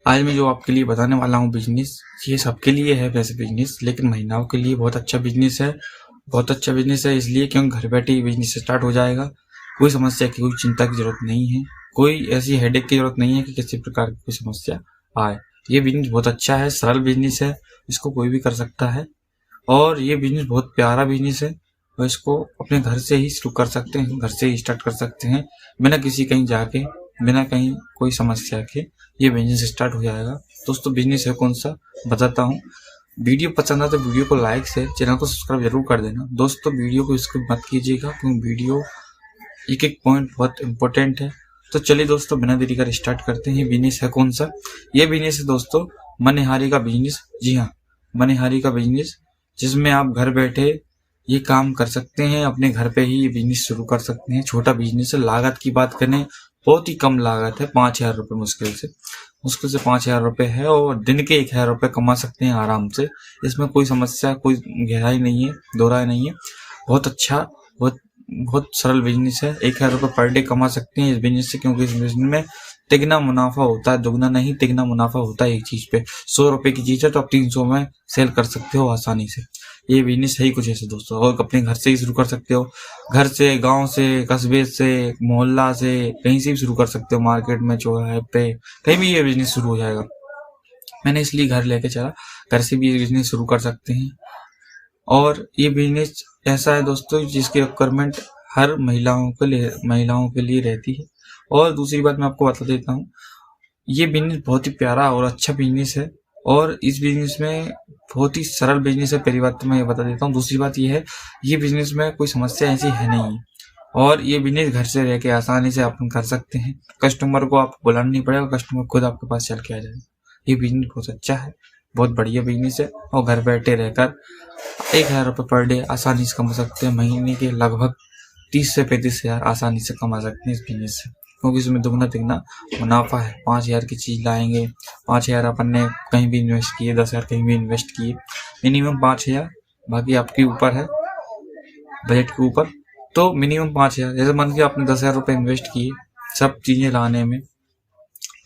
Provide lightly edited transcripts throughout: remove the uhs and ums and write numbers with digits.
आज मैं जो आपके लिए बताने वाला हूँ बिजनेस, ये सबके लिए है वैसे बिजनेस, लेकिन महिलाओं के लिए बहुत अच्छा बिजनेस है। बहुत अच्छा बिजनेस है इसलिए क्योंकि घर बैठे ही बिजनेस स्टार्ट हो जाएगा। कोई समस्या की, कोई चिंता की जरूरत नहीं है, कोई ऐसी हेडेक की जरूरत नहीं है कि किसी प्रकार की कोई समस्या आए। ये बिजनेस बहुत अच्छा है, सरल बिजनेस है, इसको कोई भी कर सकता है और ये बिजनेस बहुत प्यारा बिजनेस है और इसको अपने घर से ही शुरू कर सकते हैं, घर से ही स्टार्ट कर सकते हैं, बिना किसी कहीं जाके, बिना कहीं कोई समस्या के ये बिजनेस स्टार्ट हो जाएगा। दोस्तों बिजनेस है कौन सा बताता हूँ। वीडियो पसंद आए तो वीडियो को लाइक से चैनल को सब्सक्राइब जरूर कर देना। दोस्तों वीडियो को स्किप मत कीजिएगा क्योंकि वीडियो एक एक पॉइंट बहुत इंपॉर्टेंट है। तो चलिए दोस्तों बिना देरी कर स्टार्ट करते हैं। बिजनेस है कौन सा? ये बिजनेस है दोस्तों मनिहारी का बिजनेस। जी हाँ, मनिहारी का बिजनेस, जिसमें आप घर बैठे ये काम कर सकते हैं, अपने घर पे ही ये बिजनेस शुरू कर सकते हैं। छोटा बिजनेस है। लागत की बात करें बहुत ही कम लागत है, 5,000 रुपये मुश्किल से 5,000 रुपये है और दिन के 1,000 रुपये कमा सकते हैं आराम से। इसमें कोई समस्या, कोई गहराई नहीं है, दोहराई नहीं है। बहुत अच्छा, बहुत सरल बिजनेस है। 1,000 रुपये पर डे कमा सकते हैं इस बिजनेस से, क्योंकि इस बिजनेस में तिगना मुनाफा होता है, दुगना नहीं तिगना मुनाफा होता है। एक चीज पे 100 रुपए की चीज है तो आप 300 में सेल कर सकते हो आसानी से। ये बिजनेस है ही कुछ ऐसे दोस्तों, और अपने घर से ही शुरू कर सकते हो। घर से, गांव से, कस्बे से, मोहल्ला से, कहीं से भी शुरू कर सकते हो। मार्केट में, चौराहे पे, कहीं भी ये बिजनेस शुरू हो जाएगा। मैंने इसलिए घर लेके चला, घर से भी ये बिजनेस शुरू कर सकते हैं। और ये बिजनेस ऐसा है दोस्तों जिसकी रिक्वायरमेंट हर महिलाओं के लिए रहती है। और दूसरी बात मैं आपको बता देता हूँ, ये बिजनेस बहुत ही प्यारा और अच्छा बिजनेस है और इस बिजनेस में बहुत ही सरल बिजनेस है। पहली बात तो मैं ये बता देता हूँ। दूसरी बात ये है, ये बिजनेस में कोई समस्या ऐसी है नहीं और ये बिजनेस घर से रह के आसानी से अपन कर सकते हैं। कस्टमर को आपको बुलाना नहीं पड़ेगा, कस्टमर खुद आपके पास चल के आ जाएगा। ये बिजनेस बहुत अच्छा है, बहुत बढ़िया बिजनेस है और घर बैठे रहकर 1,000 रुपये पर डे आसानी से कमा सकते हैं। महीने के लगभग 30 से 35,000 आसानी से कमा सकते हैं इस बिजनेस से, क्योंकि इसमें दुगना तिगना मुनाफा है। 5,000 की चीज लाएंगे, 5,000 अपन ने कहीं भी इन्वेस्ट किए, 10,000 कहीं भी इन्वेस्ट किए, मिनिमम 5,000, बाकी आपके ऊपर है, बजट के ऊपर। तो मिनिमम 5,000, जैसे मान के आपने 10,000 रुपये इन्वेस्ट किए सब चीजें लाने में,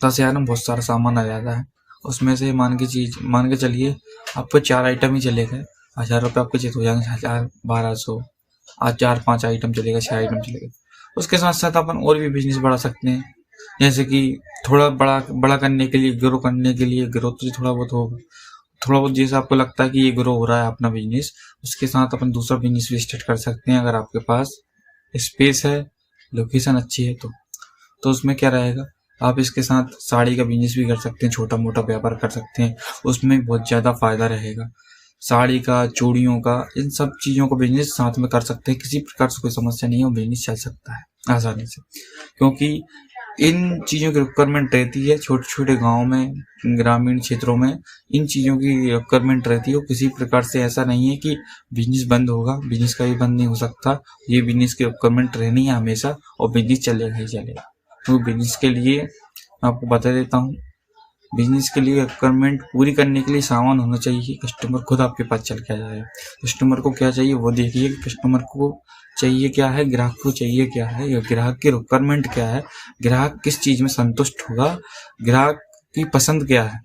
10,000 में बहुत सारा सामान आ जाता है। उसमें से मान के चलिए आपको 4 आइटम ही चले गए, 1,000 रुपये आपके चित हो जाएंगे। 1,000, 1,200, आज 4-5 आइटम चलेगा, 6 आइटम चलेगा। उसके साथ साथ अपन और भी बिजनेस बढ़ा सकते हैं, जैसे कि थोड़ा बड़ा करने के लिए, ग्रो करने के लिए, ग्रोथ तो थोड़ा बहुत होगा, थोड़ा बहुत जैसे आपको लगता है कि ये ग्रो हो रहा है अपना बिजनेस, उसके साथ अपन दूसरा बिजनेस भी स्टार्ट कर सकते हैं। अगर आपके पास स्पेस है, लोकेशन अच्छी है तो उसमें क्या रहेगा, आप इसके साथ साड़ी का बिजनेस भी कर सकते हैं, छोटा मोटा व्यापार कर सकते हैं, उसमें बहुत ज़्यादा फायदा रहेगा। साड़ी का, चूड़ियों का, इन सब चीज़ों का बिजनेस साथ में कर सकते हैं। किसी प्रकार से कोई समस्या नहीं है, वो बिजनेस चल सकता है आसानी से, क्योंकि इन चीज़ों की रिक्वायरमेंट रहती है। छोटे छोटे गाँव में, ग्रामीण क्षेत्रों में इन चीज़ों की रिक्वायरमेंट रहती है। किसी प्रकार से ऐसा नहीं है कि बिजनेस बंद होगा, बिजनेस का भी बंद नहीं हो सकता। ये बिजनेस की रिक्वायरमेंट रहनी है हमेशा और बिजनेस चलेगा ही चलेगा। तो बिजनेस के लिए मैं आपको बता देता हूँ, बिजनेस के लिए रिक्वायरमेंट पूरी करने के लिए सामान होना चाहिए। कस्टमर खुद आपके पास चल के आ जाए। कस्टमर को क्या चाहिए वो देखिए, कस्टमर को चाहिए क्या है, ग्राहक को चाहिए क्या है, या ग्राहक की रिक्वायरमेंट क्या है, ग्राहक किस चीज में संतुष्ट होगा, ग्राहक की पसंद क्या है,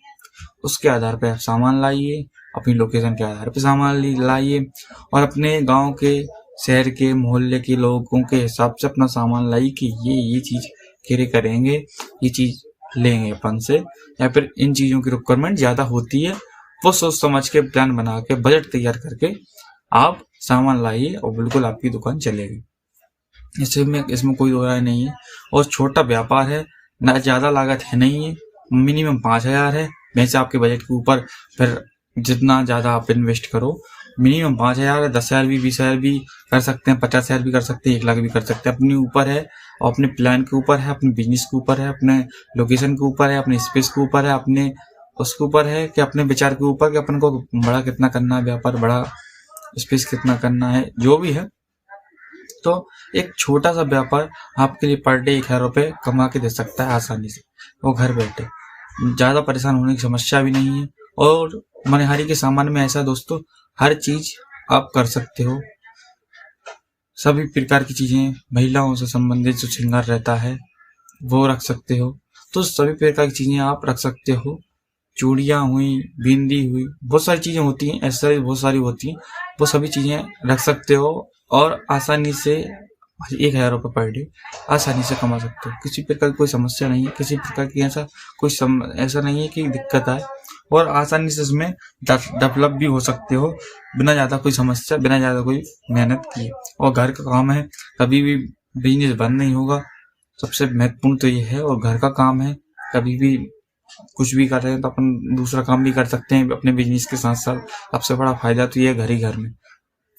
उसके आधार पर आप सामान लाइए। अपनी लोकेशन के आधार पर सामान लाइए और अपने गाँव के, शहर के, मोहल्ले के लोगों के हिसाब से अपना सामान लाइए कि ये चीज कैरी करेंगे, ये चीज लेंगे अपन से, या फिर इन चीजों की रिक्वायरमेंट ज्यादा होती है। वो सोच समझ के प्लान बना के बजट तैयार करके आप सामान लाइए और बिल्कुल आपकी दुकान चलेगी। इसमें कोई दो राय नहीं है। और छोटा व्यापार है ना, ज्यादा लागत है नहीं है, मिनिमम 5,000 है। वैसे आपके बजट के ऊपर फिर जितना ज्यादा आप इन्वेस्ट करो, मिनिमम 5,000 है। 10,000 भी, 20,000 भी कर सकते हैं, 50,000 भी कर सकते हैं, 1 लाख भी कर सकते हैं। अपने ऊपर है और अपने प्लान के ऊपर है, अपने बिजनेस के ऊपर है, अपने लोकेशन के ऊपर है, अपने स्पेस के ऊपर है, अपने उसके ऊपर है कि अपने विचार के ऊपर कि अपन को बड़ा कितना करना है, व्यापार बड़ा, स्पेस कितना करना है, जो भी है। तो एक छोटा सा व्यापार आपके लिए पर डे 1,000 रुपये कमा के दे सकता है आसानी से, वो घर बैठे। ज्यादा परेशान होने की समस्या भी नहीं है। और मनिहारी के सामान में ऐसा दोस्तों, हर चीज आप कर सकते हो। सभी प्रकार की चीजें, महिलाओं से संबंधित जो श्रृंगार रहता है वो रख सकते हो। तो सभी प्रकार की चीजें आप रख सकते हो। चूड़ियाँ हुई, बिंदी हुई, बहुत सारी चीजें होती हैं, एक्सेसरीज बहुत सारी होती हैं, वो सभी चीजें रख सकते हो और आसानी से 1000 रुपये पर डे आसानी से कमा सकते हो। किसी प्रकार की कोई समस्या नहीं है, किसी प्रकार की ऐसा नहीं है कि दिक्कत आए, और आसानी से इसमें डेवलप भी हो सकते हो बिना ज़्यादा कोई समस्या, बिना ज़्यादा कोई मेहनत किए। और घर का काम है, कभी भी बिजनेस बंद नहीं होगा, सबसे महत्वपूर्ण तो ये है। और घर का काम है, कभी भी कुछ भी कर रहे हैं तो अपन दूसरा काम भी कर सकते हैं अपने बिजनेस के साथ साथ। सबसे बड़ा फायदा तो ये है घर ही घर में।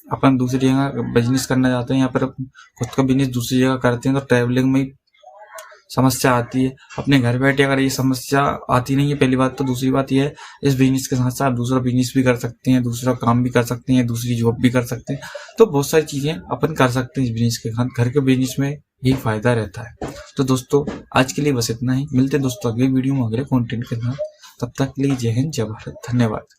अपन दूसरी जगह बिजनेस करना चाहते हैं, यहाँ पर खुद का बिजनेस दूसरी जगह करते हैं तो ट्रैवलिंग में समस्या आती है। अपने घर बैठे अगर ये समस्या आती नहीं है, पहली बात तो, दूसरी बात यह है इस बिजनेस के साथ साथ दूसरा बिजनेस भी कर सकते हैं, दूसरा काम भी कर सकते हैं, दूसरी जॉब भी कर सकते हैं। तो बहुत सारी चीजें अपन कर सकते हैं इस बिजनेस के साथ। घर के बिजनेस में यही फायदा रहता है। तो दोस्तों आज के लिए बस इतना ही। मिलते हैं दोस्तों अगले वीडियो में अगले कंटेंट के साथ। तब तक के लिए जय हिंद, जय भारत, धन्यवाद।